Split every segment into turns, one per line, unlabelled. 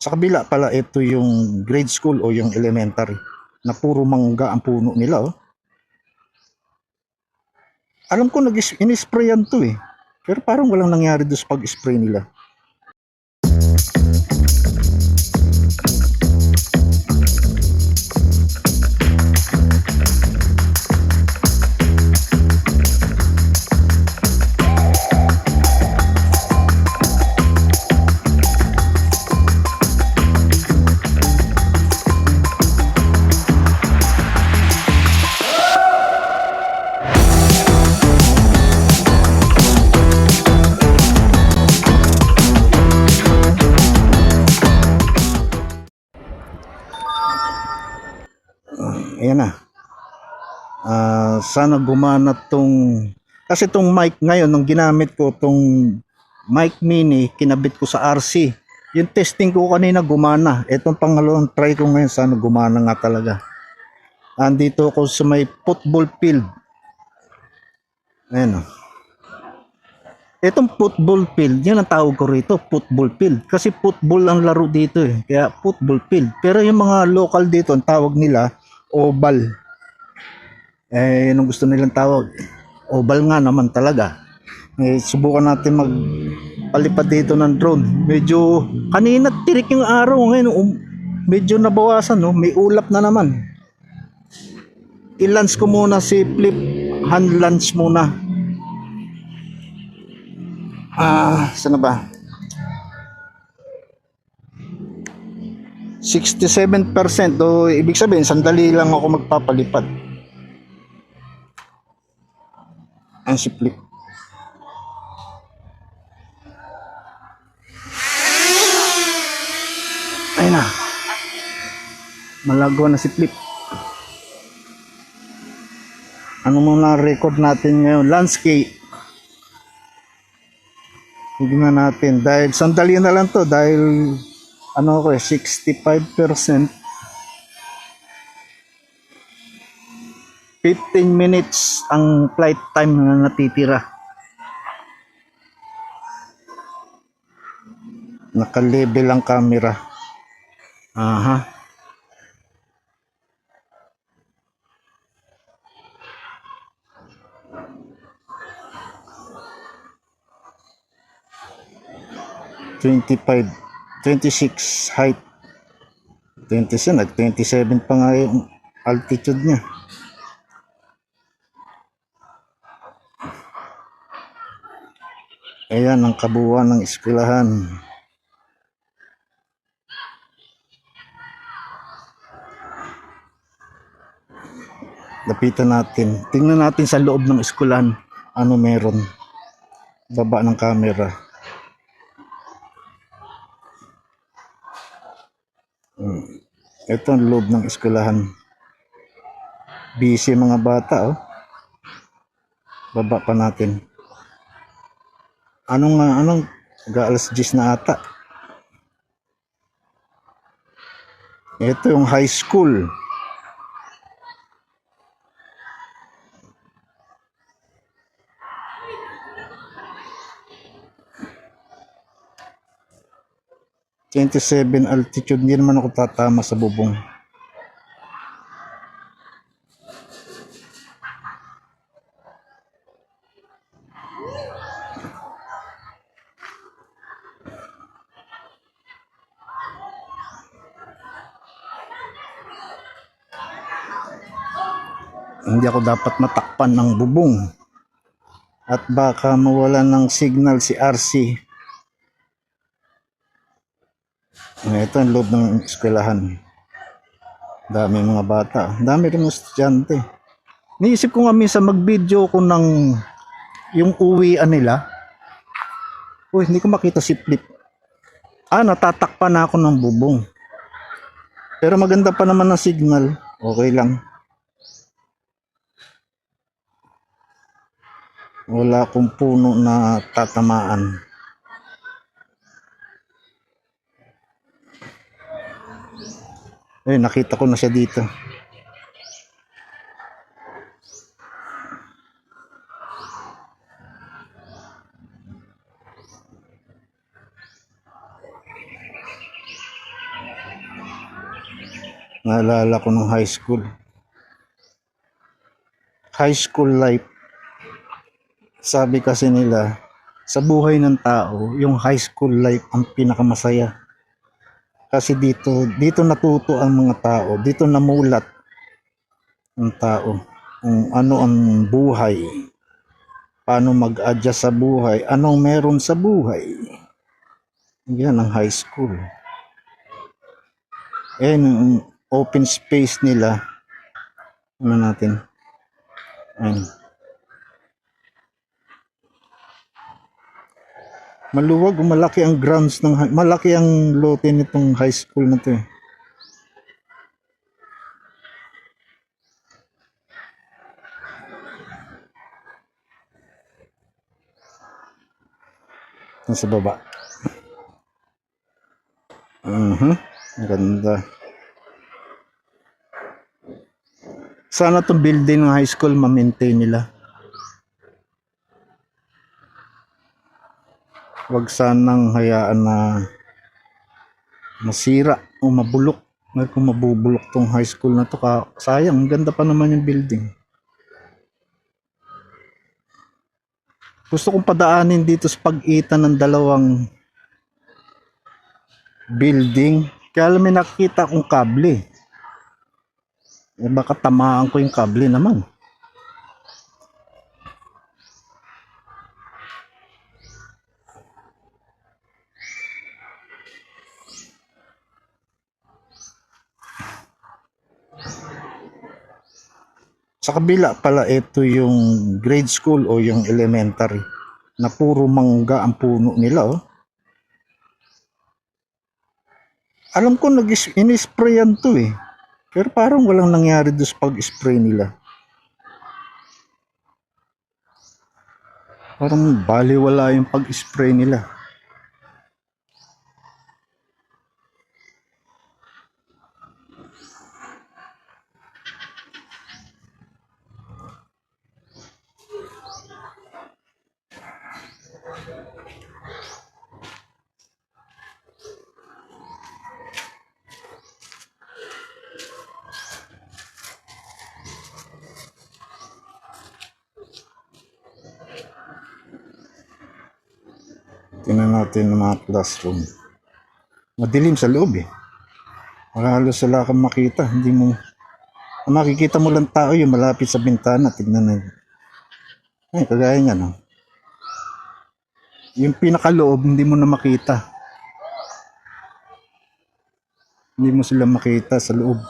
Sa kabila pala, ito yung grade school o yung elementary na puro mangga ang puno nila, oh. Alam ko in-sprayan to eh. Pero parang walang nangyari doon sa pag-spray nila. Ayan na. Sana gumana tong, kasi tong mic ngayon nung ginamit ko tong mic mini, kinabit ko sa RC. Yung testing ko kanina gumana. Itong pangalawang try ko ngayon, sana gumana nga talaga. Andito ako sa may football field. Ayan o. Itong football field, yan ang tawag ko rito, football field. Kasi football ang laro dito eh, kaya football field. Pero yung mga local dito, ang tawag nila, oval. Yun ang gusto nilang tawag. Oval nga naman talaga. Subukan natin magpalipad dito ng drone. Medyo, kanina tirik yung araw, ngayon medyo nabawasan, no? May ulap na naman. I-lance ko muna si Flip, hand lance muna. Sana ba? 67%. O ibig sabihin, sandali lang ako magpapalipad. Ang si Flip. Ayun na. Malagawa na si Flip. Ano muna record natin ngayon? Landscape. Tignan natin. Dahil sandali na lang to. Dahil ano ko 65%. 15 minutes ang flight time na natitira. Naka-level ang camera. Aha. (25) 26 height. 27, nag-27 pa nga yung altitude niya. Ayan ang kabuuan ng eskwelahan. Lapitan natin. Tingnan natin sa loob ng eskwelahan ano meron. Baba ng camera. Ito ang loob ng eskwelahan. Busy mga bata, oh. Baba pa natin. Anong alas 10 na ata. Ito yung high school. (27) altitude. Hindi naman ako tatama sa bubong. Hindi ako dapat matakpan ng bubong at baka mawalan ng signal si RC. Ito ang loob ng eskwelahan. Dami mga bata. Dami rin mga estudyante. Niisip ko nga minsan mag-video ko ng yung uwian nila. Uy, hindi ko makita si Flip. Natatakpan na ako ng bubong. Pero maganda pa naman ang signal. Okay lang. Wala akong puno na tatamaan. Nakita ko na siya dito. Naalala ko nung high school. High school life. Sabi kasi nila, sa buhay ng tao, yung high school life ang pinakamasaya. Kasi dito natuto ang mga tao, dito namulat ang tao kung ano ang buhay, paano mag-adjust sa buhay, anong meron sa buhay. Yan ang high school. Yung open space nila, ano natin, ayun. Maluwag, malaki ang grounds malaki ang lote nitong high school na to eh. Nasa baba. Ganda. Sana itong building ng high school ma-maintain nila. Huwag sanang hayaan na masira o mabulok. Kung mabubulok tong high school na to, sayang, ang ganda pa naman yung building. Gusto kong padaanin dito sa pagitan ng dalawang building. Kaya may nakikita akong kable. Baka tamaan ko yung kable naman. Sa kabila pala, ito yung grade school o yung elementary na puro mangga ang puno nila. Alam ko in-sprayan to eh. Pero parang walang nangyari doon sa pag-spray nila. Parang baliwala yung pag-spray nila. Tingnan natin ng mga classroom. Madilim sa loob eh. Wala halos wala kang makita. Makikita mo lang tao yung malapit sa bintana. Tignan na. Ay, kagaya niya, no? Yung pinakaloob, hindi mo na makita. Hindi mo sila makita sa loob.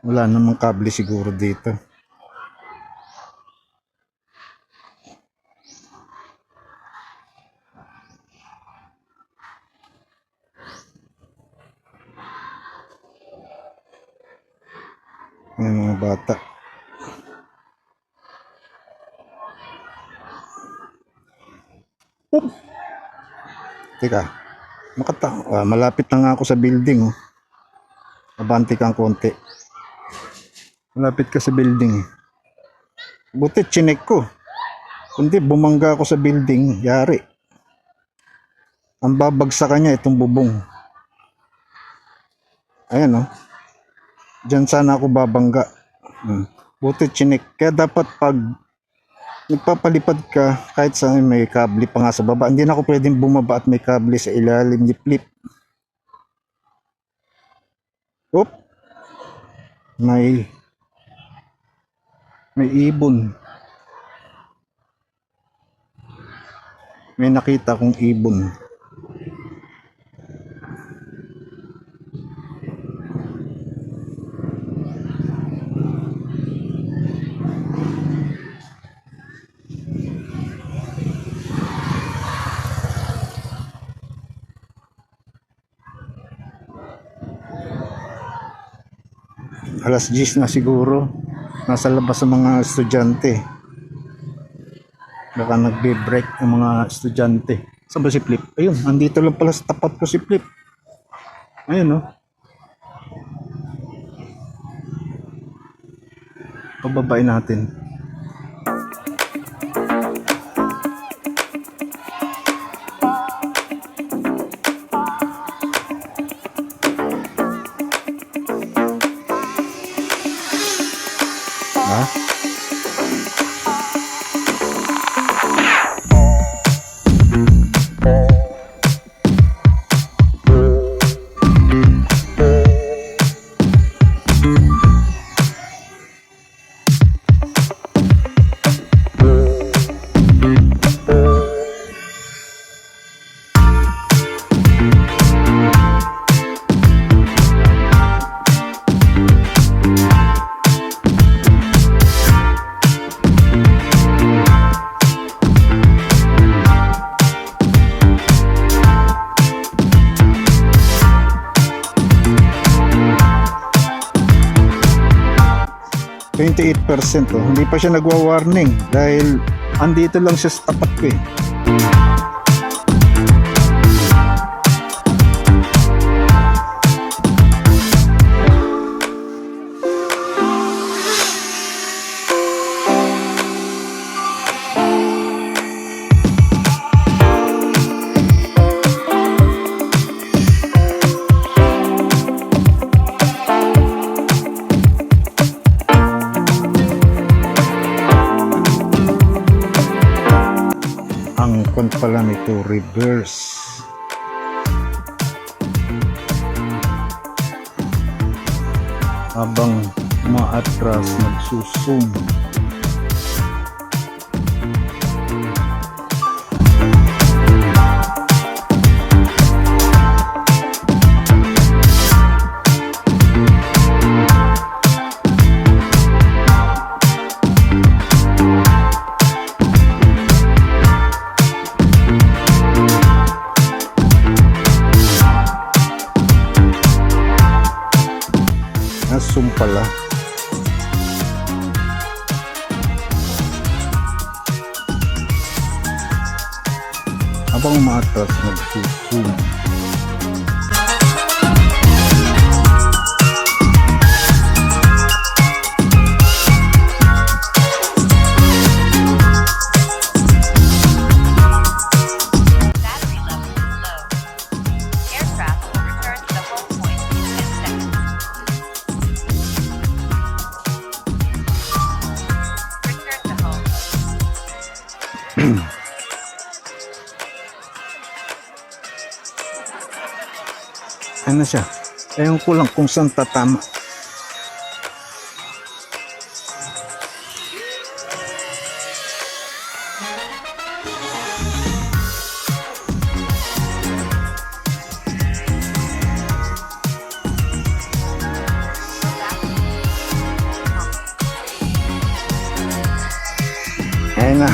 Wala namang kable siguro dito. Yung mga bata. Teka. Malapit na nga ako sa building. Abante kang konti. Malapit ka sa building. Buti chinek ko. Kundi bumangga ako sa building, yari. Ang babagsakan niya itong bubong. Ayan, Diyan sana ako babangga. Buti chinek. Kaya dapat pag nagpapalipad ka, kahit saan may kable pa nga sa baba, hindi na ako pwedeng bumaba at may kable sa ilalim, lip-lip. May ibon. May nakita kong ibon. Alas 10 na siguro. Nasa labas sa mga estudyante. Baka nagbe-break ang mga estudyante. Saan ba si Flip? Ayun, andito lang pala sa tapat ko si Flip. Ayun, no? Pababain natin. Ha? %, oh. Hindi pa siya nagwa-warning dahil andito lang siya sa tapat ko eh. Ang kon pala nito reverse. Habang maatras nagsusum. Zoom pala. Habang umaatras nagsusum. Ano siya? Ewan ko lang kung saan tatama. Ayan na.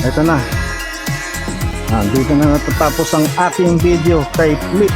Ito na. Dito na natatapos ang aking video kay Flip.